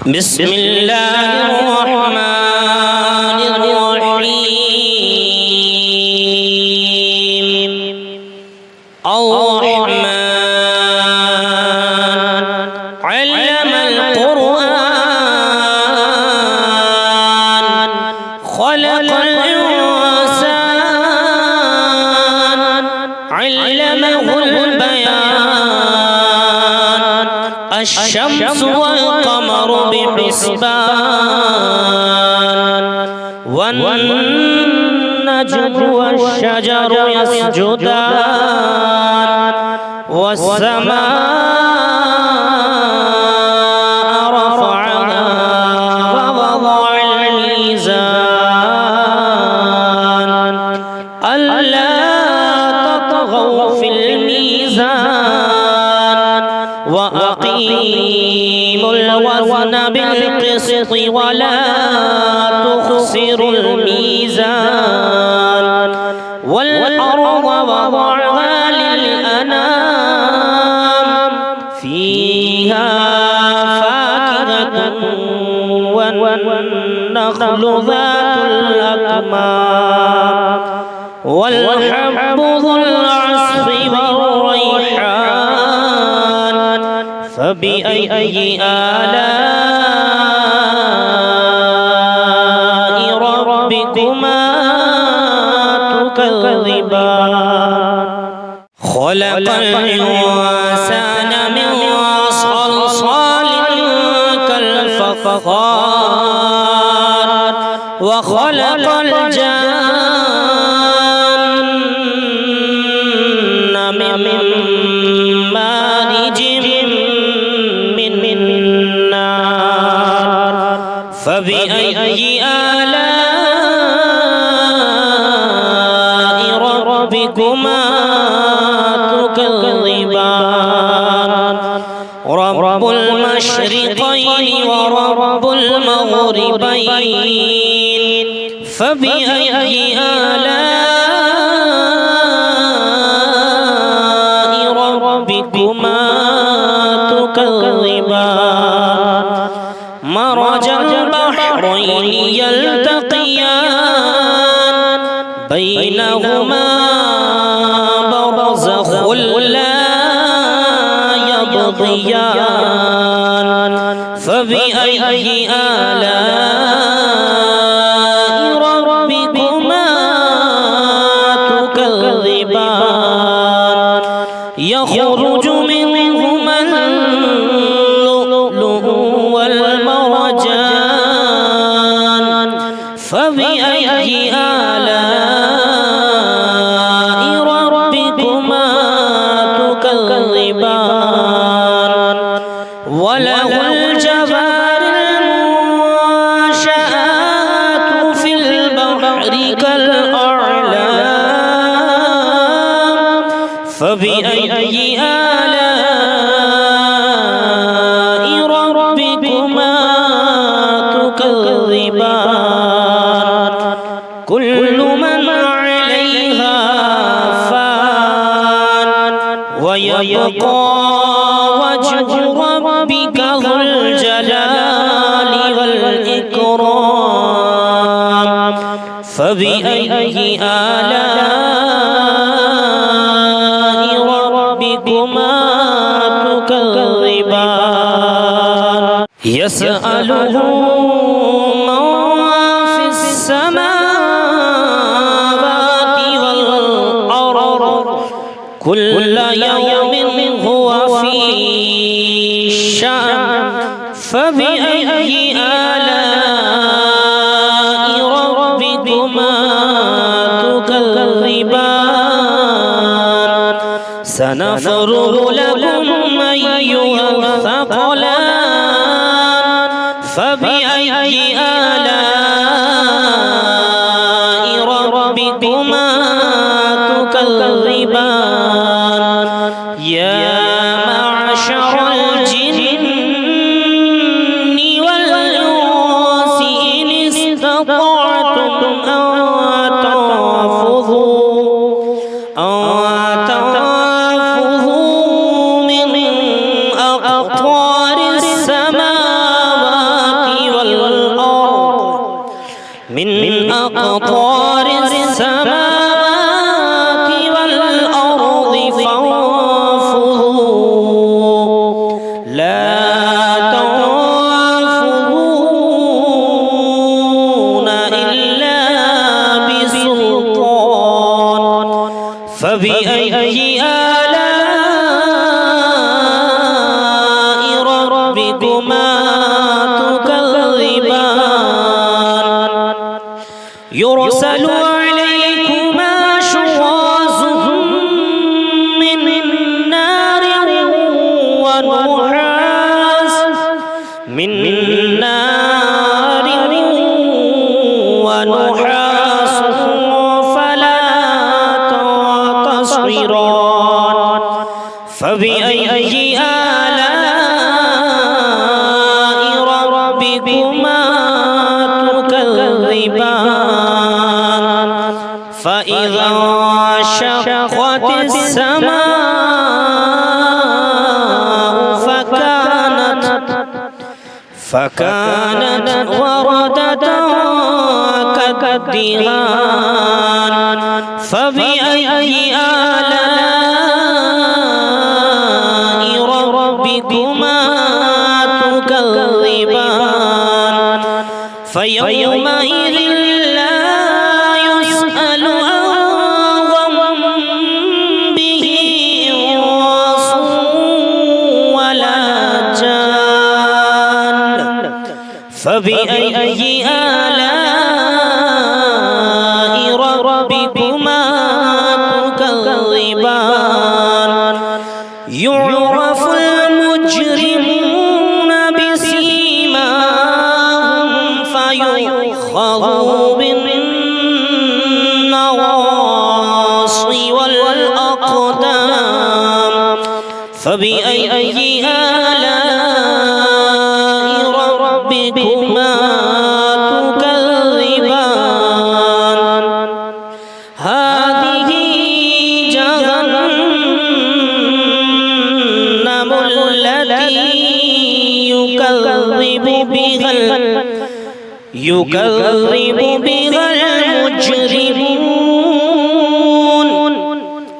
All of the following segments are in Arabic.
بسم الله الرحمن الرحيم الرحمن علم القرآن خلق الإنسان علمه البيان الشمس والقمر بحسبان والنجم والشجر يسجدان والسماء رفعها ووضع الميزان ألا تطغوا في الميزان وأقيموا الوزن بالقسط ولا تخسروا الميزان والأرض وضعها للأنام فيها فاكهة والنخل ذات الأكمام والحب ذو العصف والريحان فبأي آلاء ربكما تكذبان خلق الإنسان من صلصال كالفخار وخلق الجن من مارج من نار فبأي آلاء ربكما تكذبان رب المشرقين ورب المغربين فبأي آلاء ربكما تكذبان مرج البحرين يلتقيان بينهما برزخ لا يبغيان فبأي آلاء ربكما تكذبان يخرج منهما اللؤلؤ والمرجان فبأي آلاء ربكما تكذبان وله الجوار المنشآت في البحر كالأعلام فبأي آلاء ربكما تكذبان كل من عليها فان ويبقى وجه ربك ذو الجلال والإكرام فبأي آلاء ربكما تكذبان يسأله من في السماوات والأرض كل يوم هو في شأن فبأي آلاء ربكما تكذبان سنفرغ لكم أيها الثقلان فبأي آلاء ربكما تكذبان يا معشر الجن والإنس إن استطعتم أن تنفذوا من أقطار السماوات أقطار السماوات والأرض فانفذوا لا تنفذون إلا بسلطان فبأي آلاء ربكما تكذبان يرسل عليكما شواظ من نار ونحاس فلا تنتصران فبأي آلاء ربكما تكذبان فإذا انشقت السماء فكانت وردة كالدهان فبأي آلاء ربكما تكذبان فيومئذ لا يسأل عن ذنبه إنس ولا جان فبأي آلاء ربكما تكذبان يعرف المجرمون بسيماهم فيؤخذ بالنواصي والأقدام فبأي آلاء ربكما تكذبان هذه جهنم التي يكذب بها المجرمون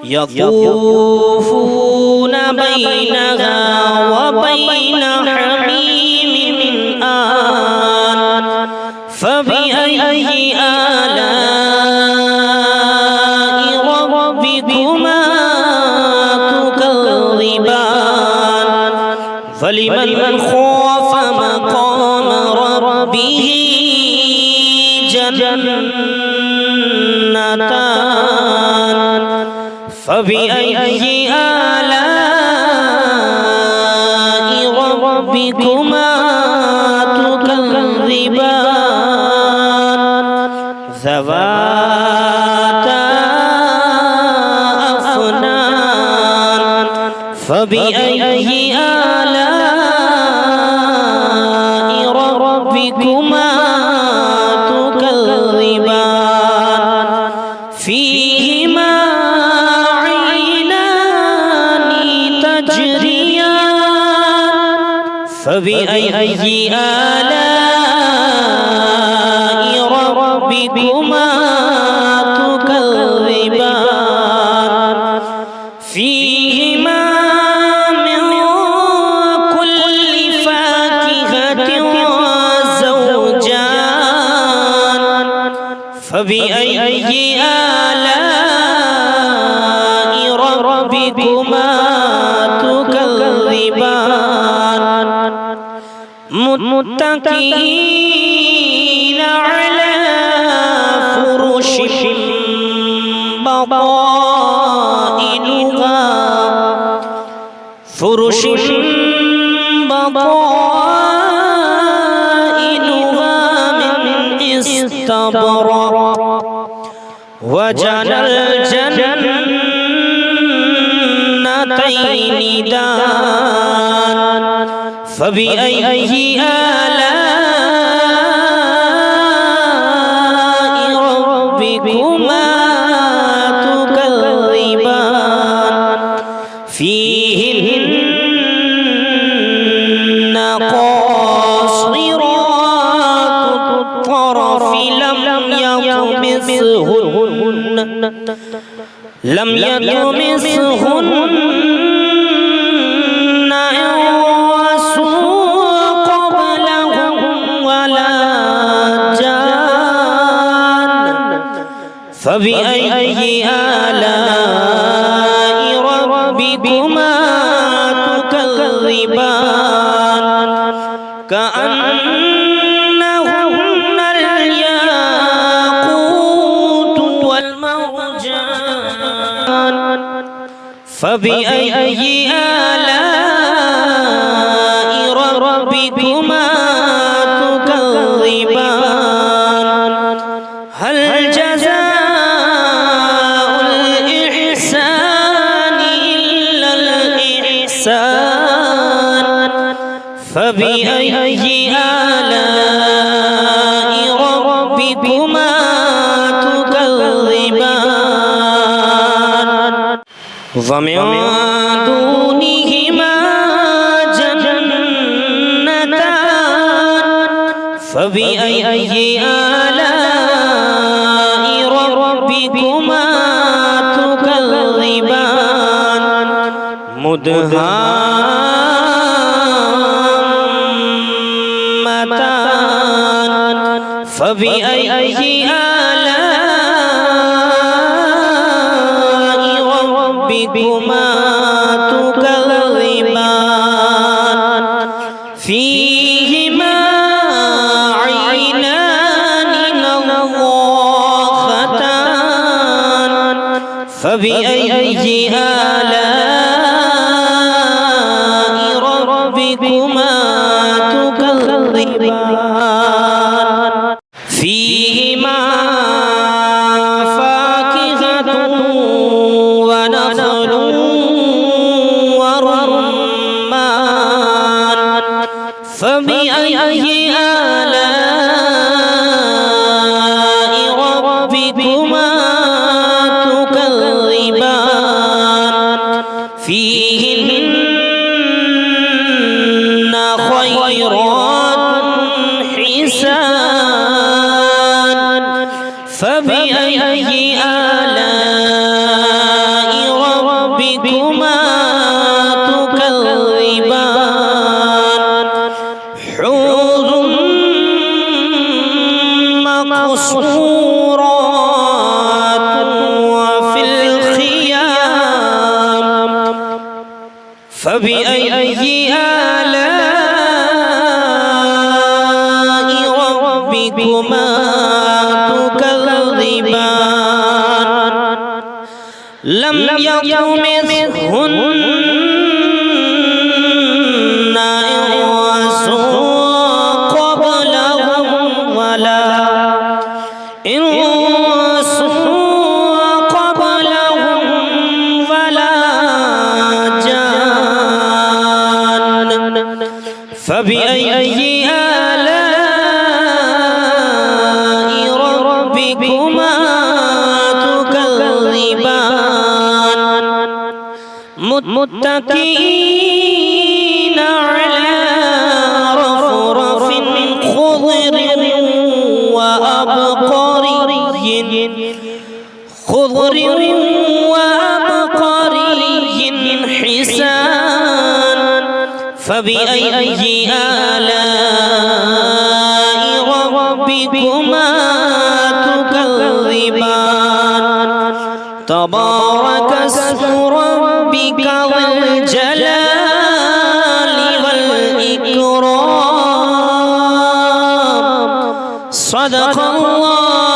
يطوفون بينها وبين حميم آن فبأي آلاء ربكما تكذبان فلمن خاف مقام ربه جنتان فبأي آلاء ربكما تكذبان ذواتا أفنان فبأي آلاء ربكما تكذبان فيهما عينان تجريان فبأي آلاء ربكما تكذبان فيهما من كل فاكهة زوجان فبأي آلاء ربكما تكذبان متكئين على فرش بطائنها من استبرق وجنى الجنتين دان فبأي آلاء ربكما تكذبان فيهن قاصرات الطرف لم يطمثهن يطمثهن لم يطمثهن إنس قبلهم ولا جان فبأي آلاء ربكما تكذبان كأنهن الياقوت والمرجان فبأي آلاء ربكما تكذبان هل جزاء الإحسان إلا الإحسان فبأي آلاء ربكما تكذبان ومن دونهما جنتان فبأي آلاء ربكما تكذبان مدهامتان فبأي آلاء ربكما تكذبان فيهما عينان نضاختان فبأي آلاء ربكما تكذبان فيهما فاكهة ونخل ورمان فبأي آلاء ربكما تكذبان فيهن خيرات حسان فبأي آلاء ربكما تكذبان حور مقصورات وفي الخيام فبأي آلاء ربكما تكذبان لم يطمثهن إنس قبلهم ولا جان فبأي آلاء ربكما تكذبان متكئين على رفرف خضر وأبقري حسان فبأي آلاء ربكما تكذبان تبارك اسم ربك ذي الجلال والإكرام صدق الله